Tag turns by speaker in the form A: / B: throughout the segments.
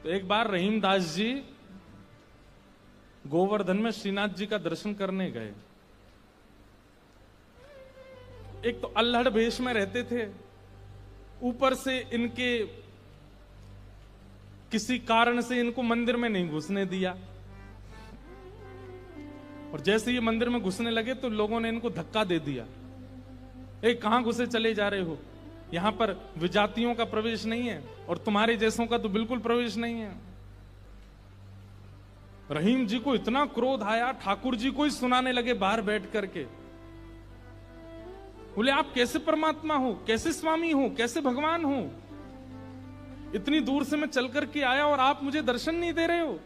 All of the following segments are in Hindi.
A: तो एक बार रहीमदास जी गोवर्धन में श्रीनाथ जी का दर्शन करने गए। एक तो अल्हड़ भेष में रहते थे, ऊपर से इनके किसी कारण से इनको मंदिर में नहीं घुसने दिया, और जैसे ये मंदिर में घुसने लगे तो लोगों ने इनको धक्का दे दिया। कहां घुसे चले जा रहे हो, यहां पर विजातियों का प्रवेश नहीं है और तुम्हारे जैसों का तो बिल्कुल प्रवेश नहीं है। रहीम जी को इतना क्रोध आया, ठाकुर जी को ही सुनाने लगे बाहर बैठ करके। बोले आप कैसे परमात्मा हो, कैसे स्वामी हो, कैसे भगवान हो? इतनी दूर से मैं चल करके आया और आप मुझे दर्शन नहीं दे रहे हो,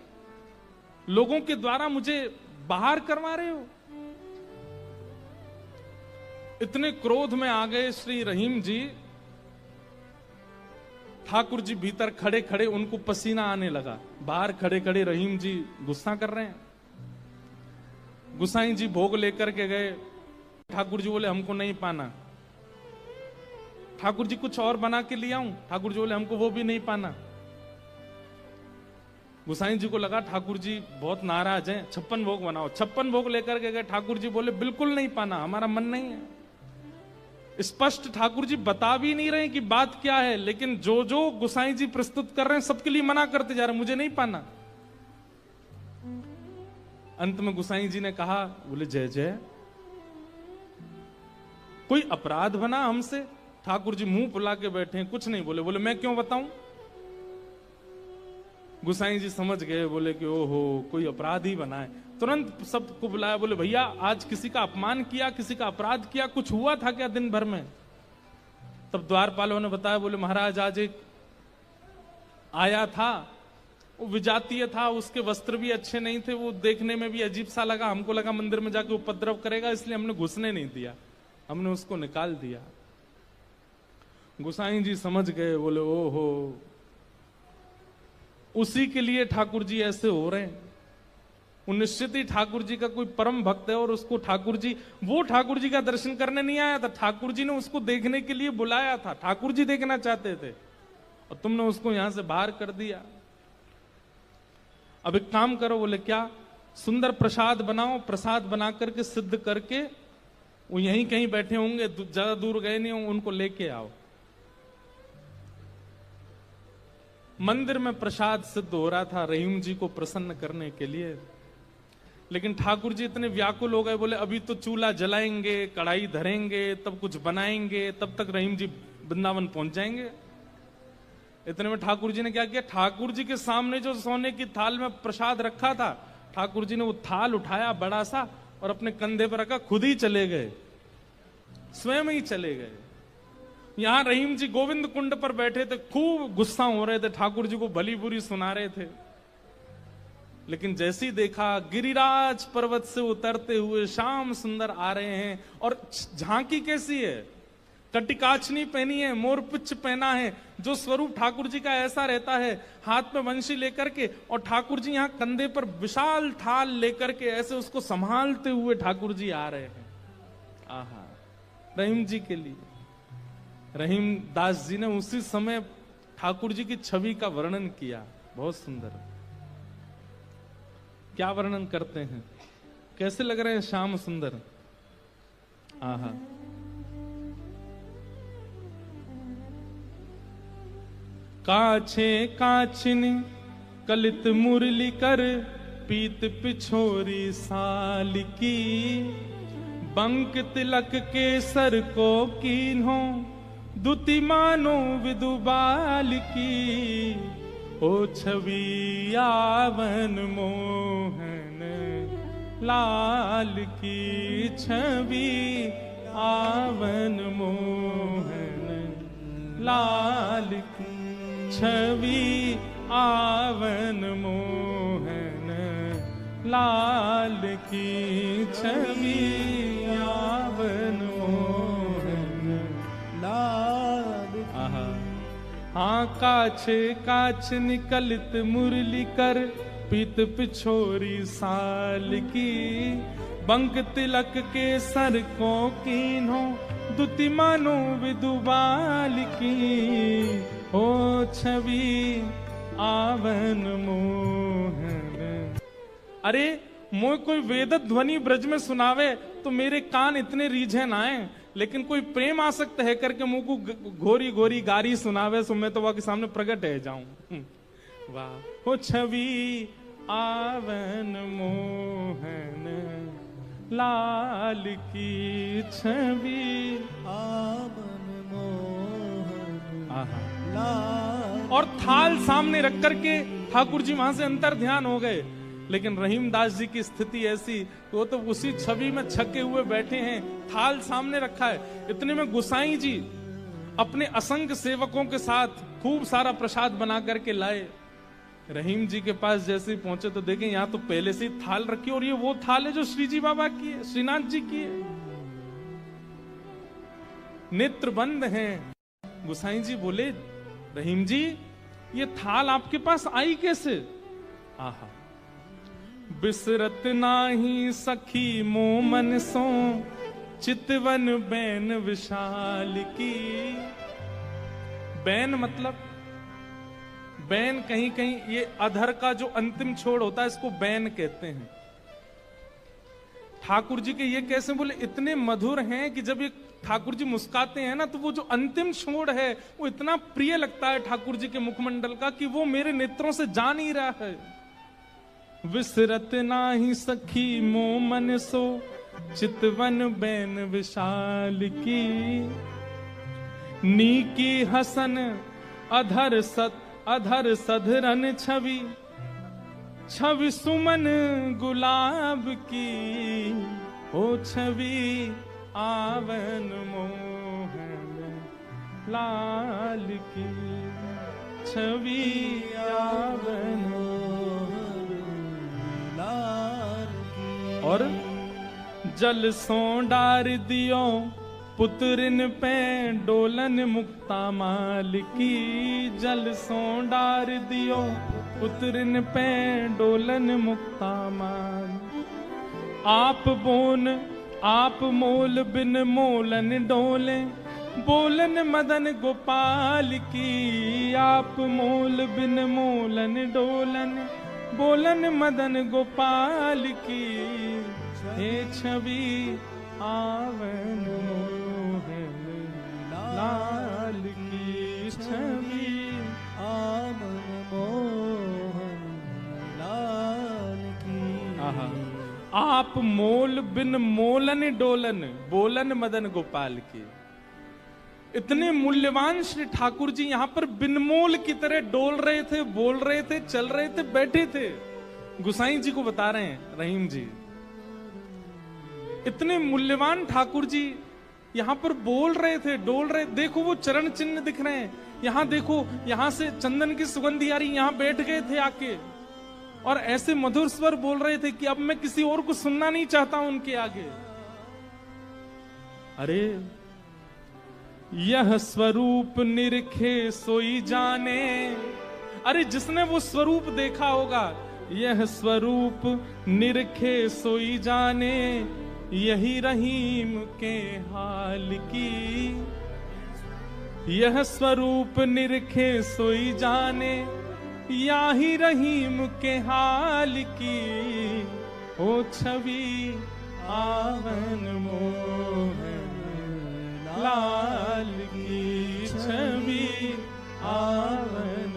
A: लोगों के द्वारा मुझे बाहर करवा रहे हो। इतने क्रोध में आ गए श्री रहीम जी। ठाकुर जी भीतर खड़े खड़े उनको पसीना आने लगा, बाहर खड़े खड़े रहीम जी गुस्सा कर रहे हैं। गुसाई जी भोग लेकर के गए, ठाकुर जी बोले हमको नहीं पाना। ठाकुर जी कुछ और बना के ले आऊं, ठाकुर जी बोले हमको वो भी नहीं पाना। गुसाई जी को लगा ठाकुर जी बहुत नाराज हैं, 56 भोग बनाओ। 56 भोग लेकर के गए, ठाकुर जी बोले बिल्कुल नहीं पाना, हमारा मन नहीं है। स्पष्ट ठाकुर जी बता भी नहीं रहे कि बात क्या है, लेकिन जो जो गुसाई जी प्रस्तुत कर रहे हैं सबके लिए मना करते जा रहे हैं, मुझे नहीं पाना। अंत में गुसाई जी ने कहा, बोले जय जय, कोई अपराध बना हमसे? ठाकुर जी मुंह फुला के बैठे हैं, कुछ नहीं बोले। बोले मैं क्यों बताऊं? गुसाई जी समझ गए, बोले कि ओहो कोई अपराध ही बना है। तुरंत सबको बुलाया, बोले भैया आज किसी का अपमान किया, किसी का अपराध किया, कुछ हुआ था क्या दिन भर में? तब द्वारपालों ने बताया, बोले महाराज आज एक आया था, वो विजातीय था, उसके वस्त्र भी अच्छे नहीं थे, वो देखने में भी अजीब सा लगा, हमको लगा मंदिर में जाके उपद्रव करेगा, इसलिए हमने घुसने नहीं दिया, हमने उसको निकाल दिया। गुसाई जी समझ गए, बोले ओहो उसी के लिए ठाकुर जी ऐसे हो रहे हैं। वो निश्चित ही ठाकुर जी का कोई परम भक्त है और उसको ठाकुर जी, वो ठाकुर जी का दर्शन करने नहीं आया था, ठाकुर जी ने उसको देखने के लिए बुलाया था, ठाकुर जी देखना चाहते थे और तुमने उसको यहां से बाहर कर दिया। अब एक काम करो, बोले क्या? सुंदर प्रसाद बनाओ, प्रसाद बना करके सिद्ध करके, वो यहीं कहीं बैठे होंगे, ज्यादा दूर गए नहीं होंगे, उनको लेके आओ। मंदिर में प्रसाद सिद्ध हो रहा था रहीम जी को प्रसन्न करने के लिए, लेकिन ठाकुर जी इतने व्याकुल हो गए, बोले अभी तो चूल्हा जलाएंगे, कढ़ाई धरेंगे, तब कुछ बनाएंगे, तब तक रहीम जी वृंदावन पहुंच जाएंगे। इतने में ठाकुर जी ने क्या किया, ठाकुर जी के सामने जो सोने की थाल में प्रसाद रखा था, ठाकुर जी ने वो थाल उठाया बड़ा सा और अपने कंधे पर रखा, खुद ही चले गए, स्वयं ही चले गए। यहां रहीम जी गोविंद कुंड पर बैठे थे, खूब गुस्सा हो रहे थे, ठाकुर जी को भली बुरी सुना रहे थे। लेकिन जैसे ही देखा गिरिराज पर्वत से उतरते हुए श्याम सुंदर आ रहे हैं, और झांकी कैसी है, कटिकाचनी पहनी है, मोरपिच्छ पहना है, जो स्वरूप ठाकुर जी का ऐसा रहता है, हाथ में वंशी लेकर के, और ठाकुर जी यहाँ कंधे पर विशाल थाल लेकर के ऐसे उसको संभालते हुए ठाकुर जी आ रहे हैं। आहा, रहीम जी के लिए रहीम दास जी ने उसी समय ठाकुर जी की छवि का वर्णन किया, बहुत सुंदर। क्या वर्णन करते हैं, कैसे लग रहे हैं श्याम सुंदर? आहा, काछे काछिन कलित मुरली कर, पीत पिछोरी साल की, बंक तिलक के सर को कीन्हो, दुति मानो विदुबाल की, ओ छवि आवन मोहन लाल की, छवि आवन मोहन लाल की, छवि आवन मोहन लाल की, छवि आवन मोहन लाल की। हाँ काछे काछ निकलित मुरली कर, पीत पिछोरी साल की, बंक तिलक के सर को कीन्हो, दुति मानो विदुबाल की, ओ छवि आवन मोहन। अरे मोह कोई वेद ध्वनि ब्रज में सुनावे तो मेरे कान इतने रीझे ना आए, लेकिन कोई प्रेम आसक्त है करके मुंह को घोरी घोरी गारी सुनावे सो मैं तो वह के सामने प्रकट है जाऊं। वाह हो छवि आवन मोहन लाल की छवि
B: आवन मोहन
A: आहा।
B: लाल।
A: और थाल सामने रख करके ठाकुर जी वहां से अंतर ध्यान हो गए, लेकिन रहीम दास जी की स्थिति ऐसी, वो तो उसी छवि में छके हुए बैठे हैं, थाल सामने रखा है। इतने में गुसाई जी अपने असंख्य सेवकों के साथ खूब सारा प्रसाद बना करके लाए। रहीम जी के पास जैसे ही पहुंचे तो देखें यहाँ तो पहले से ही थाल रखी, और ये वो थाल है जो श्री जी बाबा की है, श्रीनाथ जी की है। नेत्र बंद हैं। गुसाई जी बोले, रहीम जी ये थाल आपके पास आई कैसे? आहा। बिसरत नाही सखी मोमन सो चितवन बैन विशाल की। बैन मतलब बैन कहीं कहीं ये अधर का जो अंतिम छोड़ होता है इसको बैन कहते हैं। ठाकुर जी के ये कैसे बोले, इतने मधुर हैं कि जब ये ठाकुर जी मुस्काते हैं ना तो वो जो अंतिम छोड़ है वो इतना प्रिय लगता है ठाकुर जी के मुखमंडल का कि वो मेरे नेत्रों से जा नहीं रहा है। विसरत नाही सखी मोमन सो चितवन बैन विशाल की। नीकी हसन अधर सधरन छवि छवि सुमन गुलाब की। ओ छवि आवन मोहन लाल की। छवि आवन
B: लाल की।
A: और जल सो डार दियो पुत्रिन पे डोलन मुक्ता माल की। जल सो डार दियो पुत्रिन पे डोलन मुक्ता माल। आप मोल बिन मोलन डोले बोलन मदन गोपाल की। आप मोल बिन मोलन डोलन बोलन मदन गोपाल की। हे छवि आवन मोहन लाल की। छवि
B: आवन मोहन लाल की।
A: आहा। आप मोल बिन मोलन डोलन बोलन मदन गोपाल की। इतने मूल्यवान श्री ठाकुर जी यहाँ पर बिनमोल की तरह डोल रहे थे, बोल रहे थे, चल रहे थे, बैठे थे। गुसाई जी को बता रहे हैं रहीम जी, इतने मूल्यवान ठाकुर जी यहाँ पर बोल रहे थे, डोल रहे। देखो वो चरण चिन्ह दिख रहे हैं, यहाँ देखो, यहाँ से चंदन की सुगंधी आ रही, यहाँ बैठ गए थे आके और ऐसे मधुर स्वर बोल रहे थे कि अब मैं किसी और को सुनना नहीं चाहता हूं उनके आगे। अरे यह स्वरूप निरखे सोई जाने। अरे जिसने वो स्वरूप देखा होगा, यह स्वरूप निरखे सोई जाने। यही रहीम के हाल की। यह स्वरूप निरखे सोई जाने, याही रहीम के हाल की। ओ छवि आवन मोहन लाल की। छवि आवन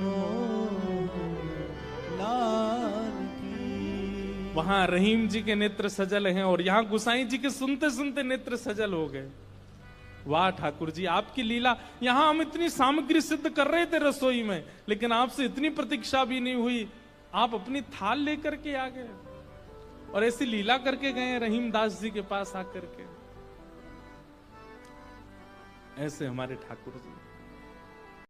B: लाल की।
A: वहां रहीम जी के नेत्र सजल हैं और यहाँ गुसाई जी के सुनते सुनते नेत्र सजल हो गए। वाह ठाकुर जी, आपकी लीला। यहां हम इतनी सामग्री सिद्ध कर रहे थे रसोई में, लेकिन आपसे इतनी प्रतीक्षा भी नहीं हुई, आप अपनी थाल लेकर के आ गए और ऐसी लीला करके गए रहीम दास जी के पास आकर के। ऐसे हमारे ठाकुर जी।